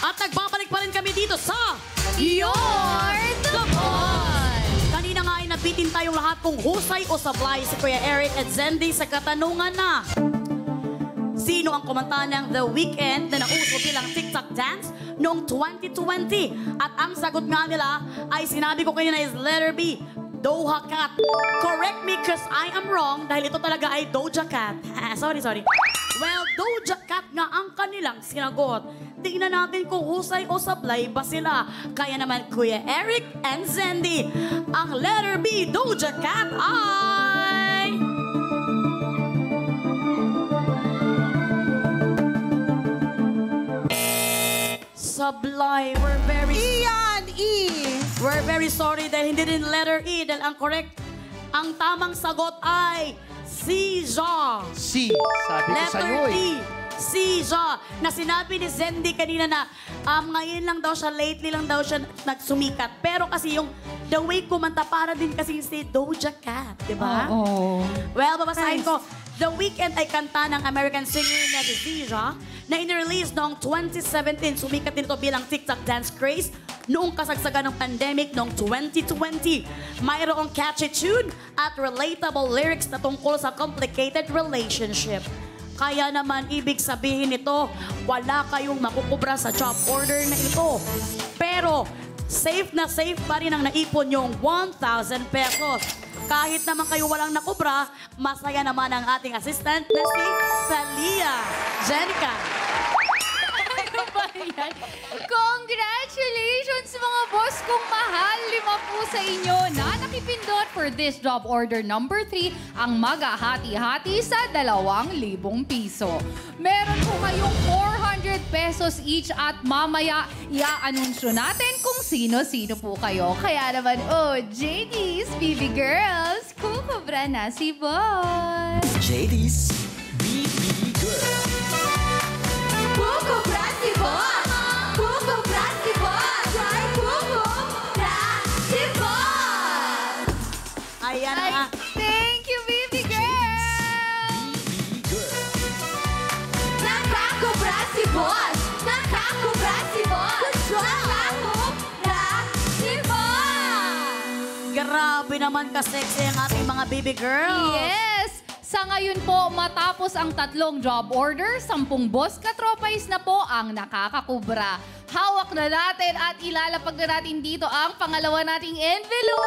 At nagbabalik pa rin kami dito sa You're the Boy! Kanina nga ay nabitin tayong lahat kung husay o sablay si Kuya Eric at Zendy sa katanungan na sino ang kumanta ng The Weeknd na nauso bilang TikTok dance noong 2020? At ang sagot nga nila ay sinabi ko kanina is letter B, Doja Cat. Correct me because I am wrong dahil ito talaga ay Doja Cat. Sorry. Well, Doja Cat nga ang kanilang sinagot. Tingnan natin kung husay o sablay ba sila. Kaya naman Kuya Eric and Zendy, ang letter B, Doja Cat ay... Sablay. We're very... Iyan, E. We're very sorry dahil hindi din letter E dahil ang correct, ang tamang sagot ay Sija. C. Sabi ko sa'yo Letter D. eh. Sija. Na sinabi ni Zendy kanina na ngayon lang daw siya, lately lang daw siya nagsumikat. Pero kasi yung the way kumanta para din kasi si Doja Cat, di ba? Oo. Well, babasahin ko. The Weeknd ay kanta ng American singer na si Sija na in-release noong 2017. Sumikat din ito bilang TikTok dance craze noong kasagsagan ng pandemic noong 2020. Mayroong catchy tune at relatable lyrics na tungkol sa complicated relationship. Kaya naman, ibig sabihin nito, wala kayong makukubra sa job order na ito. Pero, safe na safe pa rin ang naipon yung 1,000 pesos. Kahit naman kayo walang nakubra, masaya naman ang ating assistant na si Thalia. Jenica. Ano ba yan? Congratulations mga boss kong mahal. 5 po sa inyo na nakipindot for this job order number 3 ang maghahati-hati sa 2,000 piso. Meron po kayong 400 pesos each at mamaya i-anunsyo natin kung sino-sino po kayo. Kaya naman, JD's, BB Girls, kukubra na si boss. JD's BB Girl. Kukubra si boss! Kukubra si boss! Try kukubra si boss! Ayan na. Thank you, BB Girl! BB Girl. Nakakubra si boss! Nakakubra si boss! Nakakubra si boss! Grabe naman ka-sexy ang ating mga baby girls. Yes! Sa ngayon po, matapos ang 3 job order, 10 boss katropais na po ang nakakakubra. Hawak na natin at ilalapag na natin dito ang pangalawa nating envelope!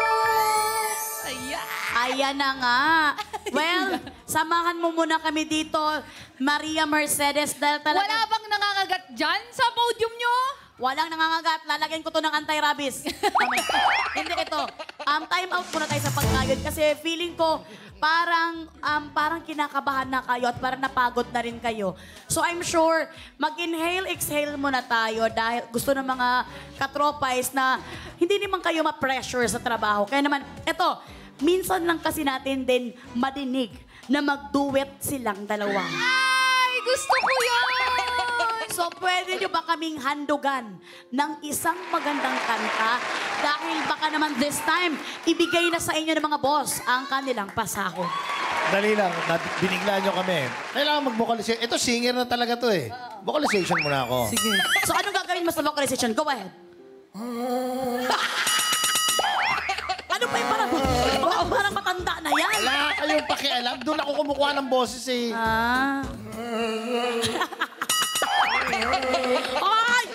Ayan! Ayan na nga. Well, samahan mo muna kami dito, Maria Mercedes. Dahil talaga... Wala bang nangangagat dyan sa podium nyo? Walang nangangagat. Lalagyan ko to ng anti-rabies. Hindi ito. Time out muna tayo sa pagkayod kasi feeling ko parang kinakabahan na kayo at parang napagod na rin kayo. So I'm sure mag-inhale, exhale muna tayo dahil gusto ng mga katropais na hindi naman kayo ma-pressure sa trabaho. Kaya naman, eto, minsan lang kasi natin din madinig na mag-duet silang dalawa. Ay, gusto ko yun! So, pwede nyo ba kaming handugan ng isang magandang kanta? Dahil baka naman this time, ibigay na sa inyo ng mga boss ang kanilang pasahod. Dali lang, binigla nyo kami. Kailangan mag-vocalization. Ito, singer na talaga to eh. Vocalization muna ako. Sige. So, anong gagawin mo sa vocalization? Go ahead. Ano pa yung parang matanda na yan? Wala kayong pakialam. Doon ako kumukuha ng boses eh. Ay!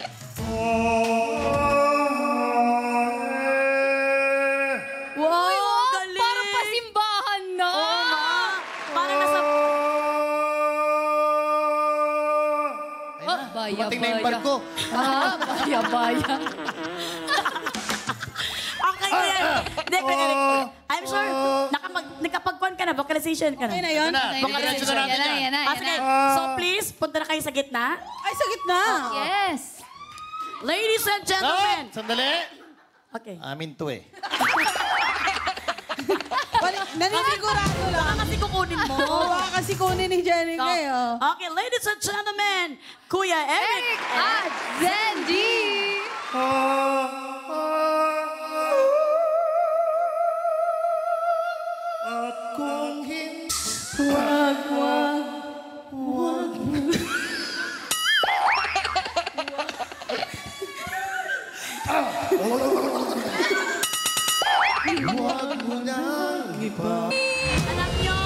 Wow, galing! Parang pasimbahan na! Oo nga. Parang nasa... Dumating na yung barko. Baya-baya. Okay, kuya. I'm sure, nakapag-con ka na, vocalization ka na. Okay na yun? Vocalization na natin yan. Yan na. Sige. So please, punta na kayo sa gitna. Ay, sa gitna. Yes. Ladies and gentlemen. Sandali. Okay. Amin to eh. Naninigurado lang. Baka kasi kukunin mo. Baka kasi kunin ni Jenica eh. Okay, ladies and gentlemen, Kuya Eric At Zendy. At kung hindi... Huwag mo nang ipa. Alam nyo,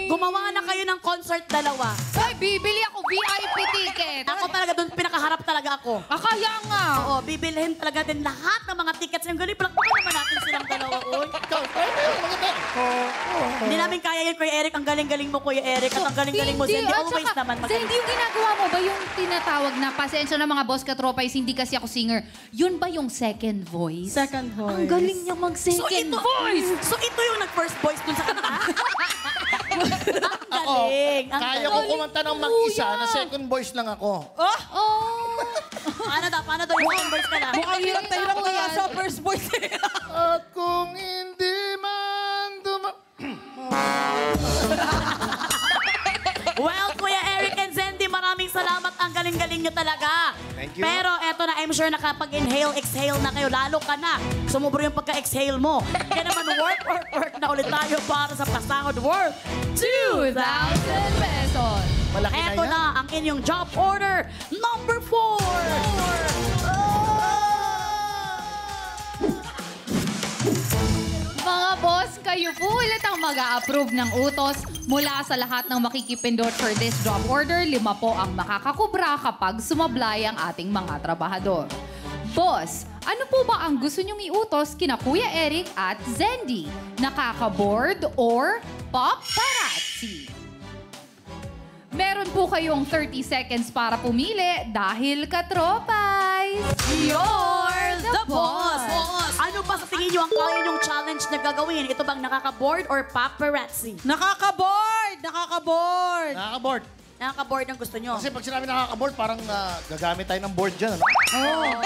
gumawa na kayo ng concert dalawa. Ay, bibili ako VIP ticket. Ako talaga doon, pinakaharap talaga ako. Kaya nga. Oo, bibilhin talaga din lahat ng mga tickets. Yung ganun, palakpakan naman natin silang dalawa, oy. Hindi namin kaya yun, Kuya Eric. Ang galing-galing mo, Kuya Eric. At ang galing-galing mo, Zendy. at Always saka, naman magaling. Zendy, yung ginagawa mo ba yung tinatawag na pasensya ng mga boss katropais, hindi kasi ako singer. Yun ba yung second voice? Second voice. Ang galing niya mag-second voice. So ito yung nag-first voice dun sa kanta? Ang galing. Ang Kaya ko galing. kumanta ng mag-isa na second voice lang ako. Oh! Oh. Paano daw yung second voice ka na? Mukhang hirap na hirap Ako kaya yan. sa first voice. At kung hindi man Well, Kuya Eric and Zendy, maraming salamat. Ang galing-galing nyo talaga. Thank you. Pero eto na, I'm sure nakapag-inhale, exhale na kayo. Lalo ka na. Sumubro yung pagka-exhale mo. Kaya naman, work na ulit tayo para sa pasahod worth 2,000 pesos. malaki na Eto yan. na ang inyong job order number 4. Mga boss, kayo po ulit ang mag-a-approve ng utos mula sa lahat ng makikipindot for this job order. 5 po ang makakakubra kapag sumablay ang ating mga trabahador. Boss, ano po ba ang gusto niyong iutos kina Kuya Eric at Zendy? Nakaka-board or paparazzi? Meron po kayong 30 seconds para pumili dahil katropay. You're the boss! Ano ba sa tingin nyo ang kaya nyong challenge na gagawin? Ito bang nakaka-board or paparazzi? Nakaka-board! Nakaka-board! Nakaka-board. Nakaka-board ang gusto nyo? Kasi pag sinabi nakaka-board, parang gagamit tayo ng board dyan. Ano?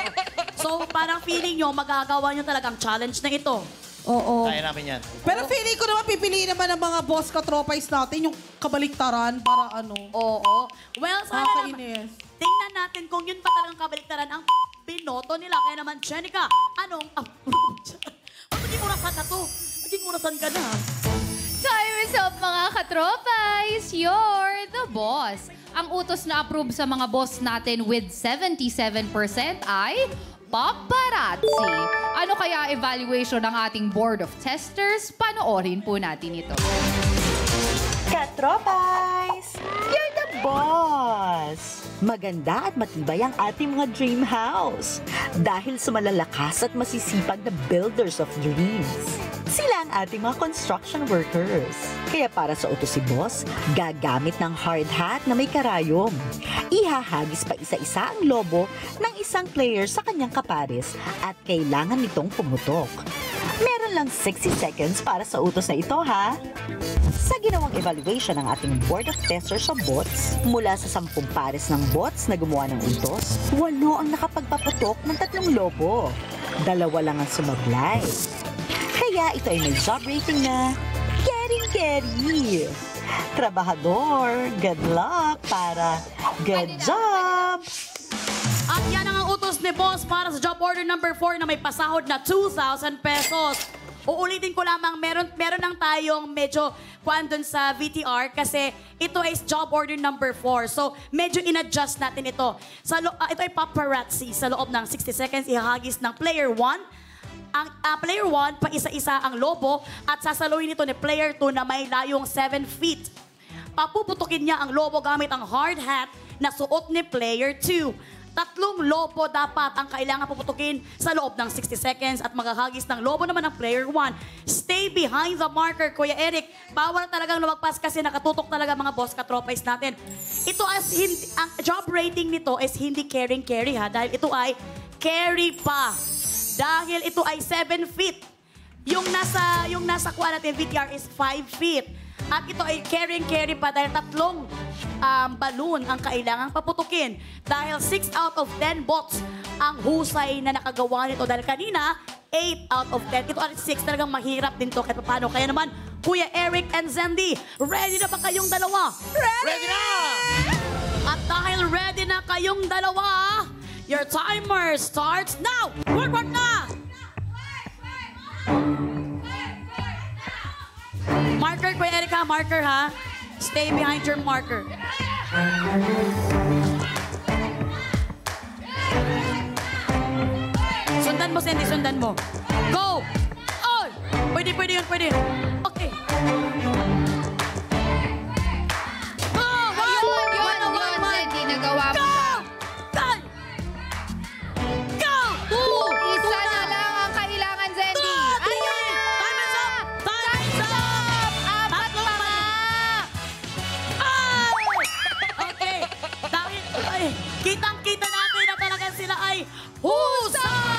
So, parang feeling nyo, magagawa nyo talagang challenge na ito. Oo. Kaya namin yan. Pero feeling ko naman, pipiliin naman ng mga boss katropais natin yung kabaliktaran para ano. Oo. Well, sana naman, Nakakainis. tingnan natin kung yun pa talagang kabaliktaran ang binoto nila. Kaya naman, Jenica, anong approach? Maging orasan na to. Maging orasan ka na. Time is up, mga katropais! You're the boss! Ang utos na approve sa mga boss natin with 77% ay paparazzi. Ano kaya evaluation ng ating board of testers? Panoorin po natin ito. Katropais! You're the boss! Maganda at matibay ang ating mga dream house dahil sa malalakas at masisipag na builders of dreams. Sila ang ating mga construction workers. Kaya para sa utos si boss, gagamit ng hard hat na may karayom. Ihahagis pa isa-isa ang lobo ng isang player sa kanyang kapares at kailangan nitong pumutok. Meron lang 60 seconds para sa utos na ito, ha? Sa ginawang evaluation ng ating board of testers sa bots, mula sa 10 pares ng bots na gumawa ng utos, 8 ang nakapagpaputok ng 3 lobo. 2 lang ang sumablay. Kaya ito ay may job rating na Gary. Trabahador, good luck para good job! At yan ang utos ni Boss para sa job order number 4 na may pasahod na 2,000 pesos. Uulitin ko lamang, meron lang tayong medyo kuwan dun sa VTR kasi ito is job order number 4. So, medyo in-adjust natin ito. Ito ay paparazzi. Sa loob ng 60 seconds, ihahagis ng player 1. Ang player 1, pa isa-isa ang lobo at sasaluhin ito ni player 2 na may layong 7 feet. Papuputukin niya ang lobo gamit ang hard hat na suot ni player 2. 3 lobo dapat ang kailangan puputukin sa loob ng 60 seconds at maghahagis ng lobo naman ang player 1. Stay behind the marker, Kuya Eric. Bawal talagang lumagpas kasi nakatutok talaga mga boss katropais natin. Ito as ang job rating nito is hindi carry ha dahil ito ay carry pa. Dahil ito ay 7 feet. Yung nasa kuha natin VTR is 5 feet. At ito ay carry pa dahil 3 balloon ang kailangang paputukin. Dahil 6 out of 10 bots ang husay na nakagawa nito. Dahil kanina, 8 out of 10. Ito ay 6. Talagang mahirap din to kahit paano. Kaya naman, Kuya Eric and Zendy, ready na ba kayong dalawa? Ready na! At dahil ready na kayong dalawa, your timer starts now! Work na! Marker, Kuya Erica, marker ha. Stay behind your marker. Sundan mo si Sandy, sundan mo. Go! Oy! Pwede yun, pwede yun. Okay. Go! Yun, Sandy, nagawa mo. Go! Go! Go! Isa na lang ang kailangan, Sandy. Ayun na! Time is up! Time is up! Apat pa nga! Okay. Dahil, ay, kitang-kita natin na talagang sila ay husay!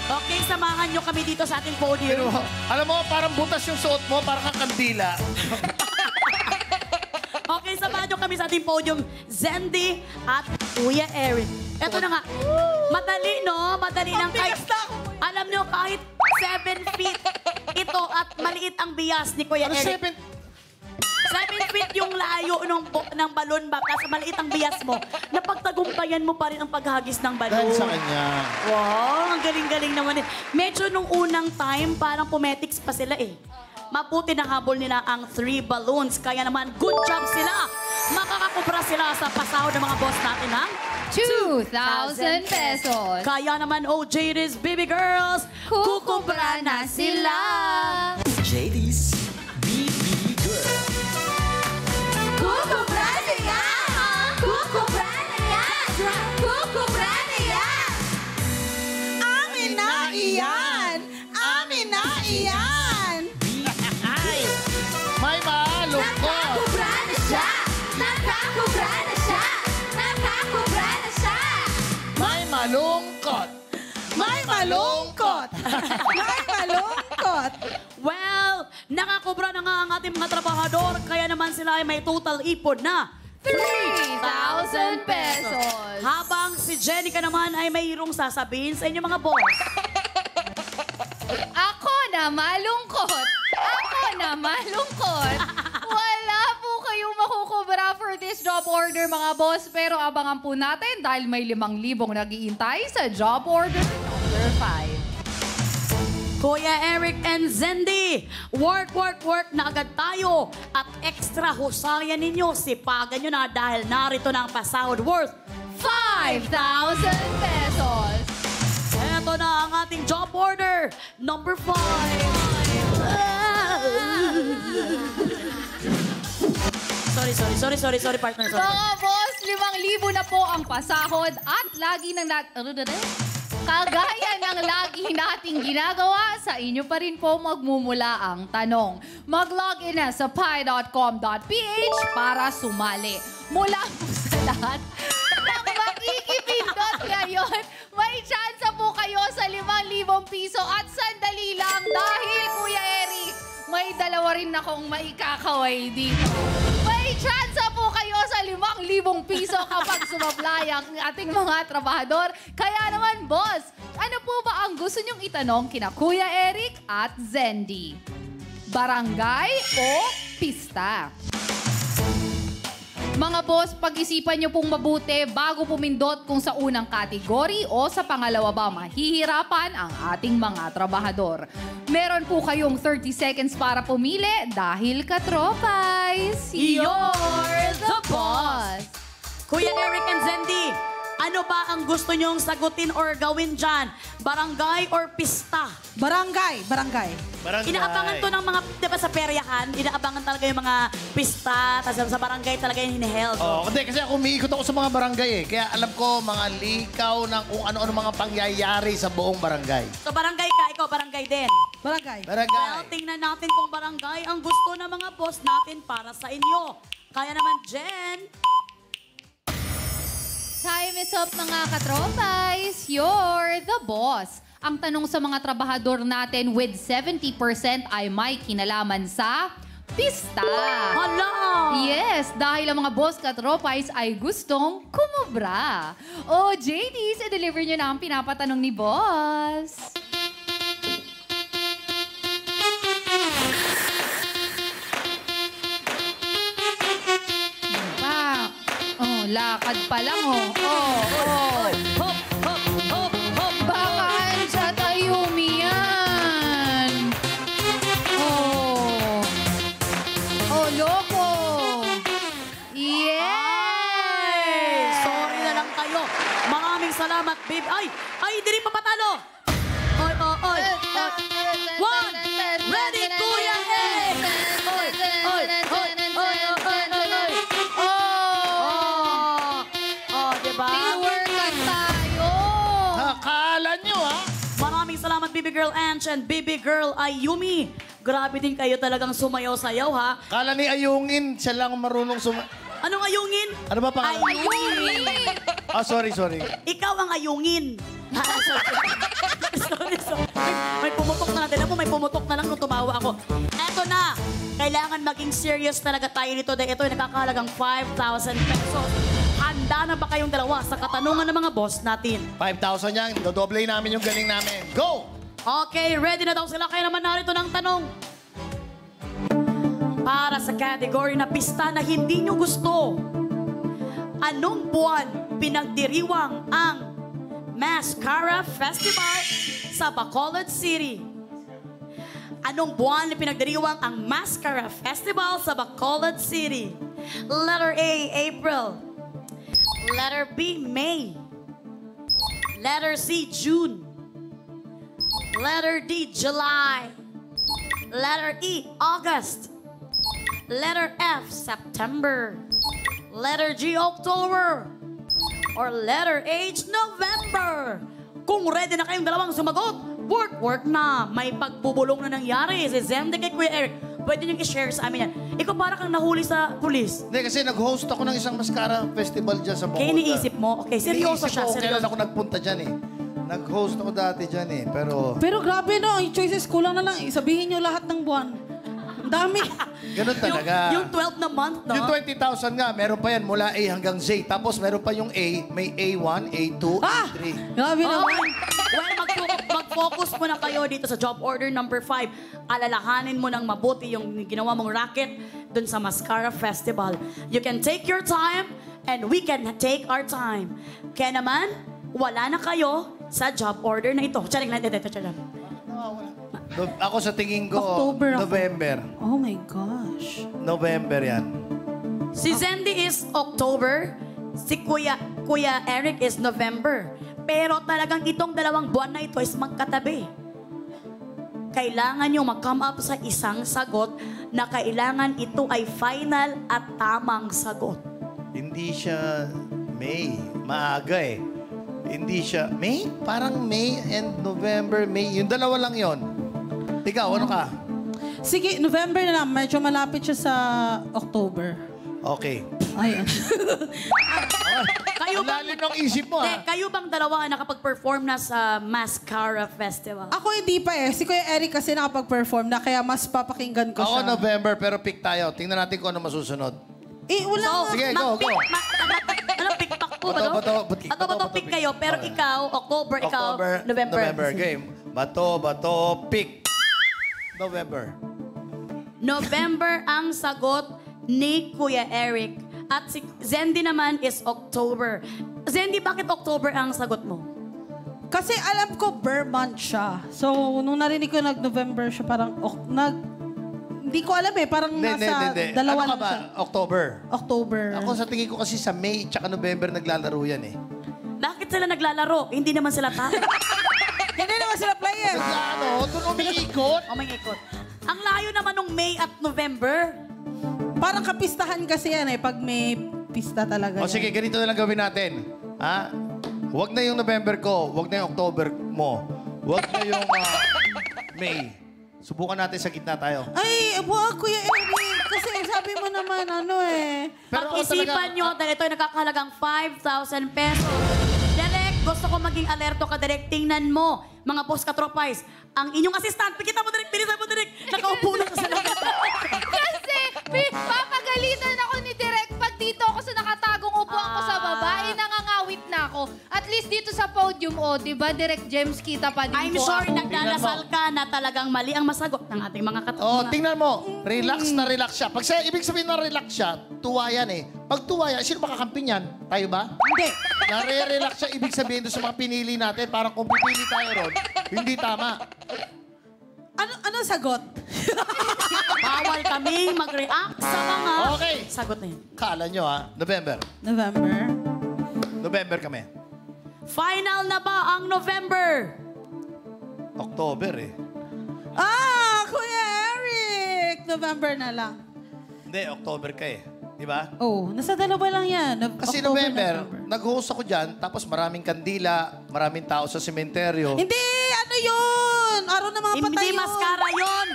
Okay, samahan nyo kami dito sa ating podium. Pero, alam mo, parang butas yung suot mo, parang kang kandila. Okay, samahan nyo kami sa ating podium, Zendy at Kuya Eric. Eto na nga, madali no? Madali lang kahit, alam nyo, kahit 7 feet ito at maliit ang bias ni Kuya Ano, Eric. 7 feet yung layo ng balon ba? Kasi maliit ang bias mo. Napagtagumpayan mo pa rin ang paghagis ng balon. Dahil sa kanya. Wow, ang galing-galing naman eh. Medyo nung unang time, parang pumetics pa sila eh. Mabuti na habol nila ang 3 balloons. Kaya naman, good job sila. Makakakubra sila sa pasahod ng mga boss natin ng 2,000 pesos. Kaya naman, OJ's Baby Girls, kukubra na sila. JD's BB Girl. Kukubra na yan! Kukubra na yan! Kukubra na yan! Amin na iyan! Amin na iyan! Ay! May malungkot! Nakakubra na siya! Nakakubra na siya! Nakakubra na siya! May malungkot! May malungkot! May malungkot! Well, nakakubra na nga ang ating mga trabahador, kaya naman sila ay may total ipon na 3,000 pesos. Habang si Jenica naman ay mayroong sasabihin sa inyo mga boss. Ako na malungkot. Ako na malungkot. Wala po kayong makukubra for this job order, mga boss. Pero abangan po natin dahil may 5,000 nag-iintay sa job order number 5. Kuya Eric and Zendy, work na agad tayo. At extra husayan ninyo, sipagan nyo na dahil narito na ang pasahod worth 5,000 pesos. Eto na ang ating job order, number 5. Sorry, partner. Sorry. Mga boss, 5,000 na po ang pasahod at lagi ng kagaya ng lagi nating ginagawa, sa inyo pa rin po magmumula ang tanong. Mag-login na sa pi.com.ph para sumali. Mula po sa lahat ng makikipindot ngayon, may chance po kayo sa 5,000 piso at sandali lang dahil, Kuya Eric, may 2 rin akong maikakaway dito. May chance po kayo sa 5,000 piso kapag sumablay ang ating mga trabahador. Kaya naman, boss, ano po ba ang gusto nyong itanong kina Kuya Eric at Zendy? Barangay o pista? Mga boss, pag-isipan nyo pong mabuti bago pumindot kung sa unang kategory o sa pangalawa ba mahihirapan ang ating mga trabahador. Meron po kayong 30 seconds para pumili dahil katropays, you're the boss! Kuya Eric and Zendy, ano ba ang gusto nyong sagutin or gawin dyan? Barangay or pista? Barangay. Barangay. Inaabangan to ng mga, di ba sa peryahan, inaabangan talaga yung mga pista, tapos sa barangay talaga yung hiniheld. Oh, hindi, kasi ako umiikot ako sa mga barangay eh. Kaya alam ko mga likaw ng kung ano-ano mga pangyayari sa buong barangay. So barangay ka, ikaw barangay din. Barangay. Barangay. Well, tingnan natin kung barangay ang gusto ng mga boss natin para sa inyo. Kaya naman, Jen, Time is up, mga katropays. You're the boss. Ang tanong sa mga trabahador natin with 70% ay may kinalaman sa pista. hala! Yes, dahil ang mga boss katropays ay gustong kumubra. O, JDs, i-deliver nyo na ang pinapatanong ni boss. Lakad pa lang, oh. Hop, hop, hop, hop. Baka andyan tayo umiyan. Loko. Yes! Sorry na lang kayo. Maraming salamat, babe. Ay, hindi rin papatalo. Oy. One, ready, Kuya Eric. Oy. Oh, diba? Teamwork tayo. Akala nyo, ha? Maraming salamat, Baby Girl Ange and Baby Girl Ayumi. Grabe din kayo talagang sumayaw-sayaw, ha? Kala ni Ayungin, siya lang marunong Anong ayungin? Ano ba pangalan? Ayungin. Ah, sorry. Ikaw ang ayungin. sorry. May pumutok na natin. May pumutok na lang nung tumawa ako. Eto na. Kailangan maging serious talaga tayo nito dahil ito ay nakakahalagang 5,000 pesos. Handa na ba kayong dalawa sa katanungan ng mga boss natin? 5,000 yan. Dodoble namin yung galing namin. Go! Okay, ready na daw sila. Kaya naman narito ng tanong. Para sa category na pista na hindi nyo gusto, anong buwan pinagdiriwang ang Mascara Festival sa Bacolod City? Anong buwan pinagdiriwang ang Mascara Festival sa Bacolod City? Letter A, April. Letter B, May. Letter C, June. Letter D, July. Letter E, August. Letter F, September. Letter G, October. Or letter H, November. Kung ready na kayong dalawang sumagot, work na. May pagbubulong na nangyari. Si Zendy kay Kuya Eric. Pwede nyo i-share sa amin yan. Ikaw para kang nahuli sa pulis. Hindi, kasi nag-host ako ng isang mascara festival dyan sa Bacolod. Kaya iniisip mo? Okay, seryoso siya. Iniisip ko, kailan Seryoso. ako nagpunta dyan eh. Nag-host ako dati dyan eh, Pero grabe no, yung choices kulang na lang. Sabihin nyo lahat ng buwan. Ang dami. ganun talaga. Yung 12 na month, no? Yung 20,000 nga, meron pa yan mula A hanggang Z. Tapos meron pa yung A, may A1, A2, A3. Grabe naman. Well, mag-focus muna kayo dito sa job order number 5. Alalahanin mo ng mabuti yung ginawa mong racket dun sa Mascara Festival. You can take your time and we can take our time. Kaya naman, wala na kayo sa job order na ito. Charing lang, ito. Ako sa tingin ko, October ako. November. Oh my gosh. November yan. Si Zendy is October, si Kuya Eric is November. Pero talagang itong dalawang buwan na ito is magkatabi. Kailangan nyo mag-come up sa isang sagot na kailangan ito ay final at tamang sagot. Hindi siya May. Maaga eh. Hindi siya May? Parang May and November, May. Yung dalawa lang yon. Ikaw, ano ka? Sige, November na lang. Medyo malapit siya sa October. Okay. Ayun. Kayo Ang bang, lalim ng isip mo, Hindi, ha? kayo bang dalawa ang nakapag-perform na sa Mascara Festival? Ako hindi pa eh. Si Kuya Eric kasi nakapag-perform na kaya mas papakinggan ko Ako siya. November, pero pick tayo. Tingnan natin kung ano masusunod. Eh, wala nga. Sige, go. Ano, pick-pack po ba Bato, to? bato, Bato, pick kayo. Pero Okay. ikaw, October, ikaw, November. Game. Bato, pick. November. November ang sagot ni Kuya Eric. At si Zendy naman is October. Zendy, bakit October ang sagot mo? Kasi alam ko, Burr month siya. So, nung narinig ko nag-November siya, parang, hindi ko alam eh. Parang nasa dalawa Ano ka lang ba? siya. October. October. Ako sa tingin ko kasi sa May tsaka November naglalaro yan eh. Bakit sila naglalaro? Hindi naman sila tao. Hindi naman sila player. Ano? Doon umiikot? O may ikot. Ang layo naman nung May at November. Parang kapistahan kasi yan eh, pag may pista talaga. O yan. sige, ganito na lang gawin natin. Ha? Huwag na yung November ko. Huwag na yung October mo. Huwag na yung May. Subukan natin sa gitna tayo. Ay, buwag Kuya Eric. Kasi sabi mo naman, ano eh. Pero ako Pag-isipan nyo dahil ito ay nakakahalagang 5,000 pesos. Derek, gusto ko maging alerto ka, Derek. Tingnan mo, mga boss katropais, ang inyong assistant. Pikita mo, Derek. Bilisan mo, Derek. Nakaupo na sa salamin. Kasi, papagalitan ako ni Direk pag dito ako sa nakatagong upuan ko sa babae, nangangawit na ako. At least dito sa podium, di ba, Direk James, kita pa din I'm po sure ako. nagdadasal ka na talagang mali ang masagot ng ating mga Oh, katropais. tingnan mo. Relax na relax siya. Pag ibig sabihin na relax siya, tuwa yan eh. Pag tuwa yan, sino makakamping yan? Tayo ba? Hindi. Nare-relax siya, ibig sabihin doon sa mga pinili natin. Parang kung pipili tayo ron, hindi tama. Ano sagot? Bawal kaming mag-react sa mga Okay. sagot na yun. Kala nyo ha, November. November. November kami. Final na ba ang November? October eh. Kuya Eric! November na lang. Hindi, October ka eh. Di ba? Oh, nasa dalawa lang yan. Kasi October, November, nag-host ako dyan, tapos maraming kandila, maraming tao sa sementeryo. Hindi! Ano yun? Araw na mga patay Hindi yun. mascara yun.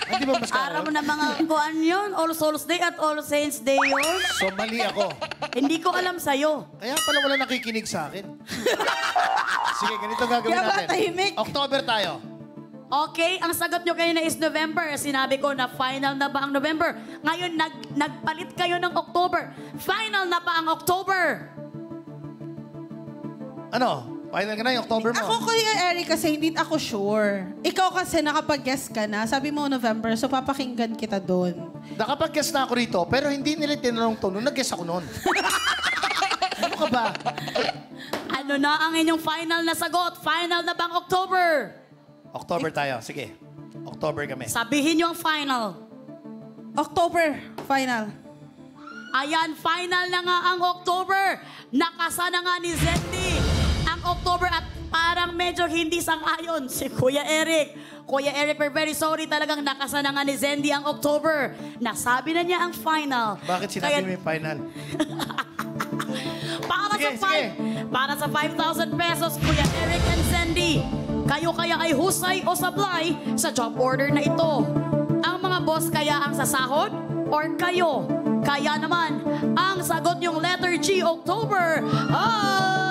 Hindi ba mas Araw na mga kuan yun. All Souls Day at All Saints Day yun. So, mali ako. Hindi ko alam sa'yo. Kaya pala wala nakikinig sa akin. Sige, ganito gagawin Kaya ba natin. tahimik? October tayo. Okay, ang sagot nyo kanina is November. Sinabi ko na final na ba ang November? Ngayon, nagpalit kayo ng October. Final na ba ang October? Ano? Final ka na yung October mo. Ako, Kuya Eric, kasi hindi ako sure. Ikaw kasi nakapag-guess ka na. Sabi mo November, so papakinggan kita doon. Nakapag-guess na ako rito, pero hindi nila tinanong to nung nag-guess ako noon. Ano ka ba? Ano na ang inyong final na sagot? Final na bang October? October tayo. Sige. October kami. Sabihin nyo ang final. October, final. Ayan, final na nga ang October. Nakasa na nga ni Zendy ang October at parang medyo hindi sang-ayon si Kuya Eric. Kuya Eric, we're very sorry. Talagang nakasa na nga ni Zendy ang October. Nasabi na niya ang final. Bakit sinabi mo yung final? Para sa 5,000 pesos, Kuya Eric and Zendy, kayo kaya ay husay o sablay sa job order na ito? Ang mga boss kaya ang sasahod? Or kayo? Kaya naman, ang sagot yung letter G, October, ay...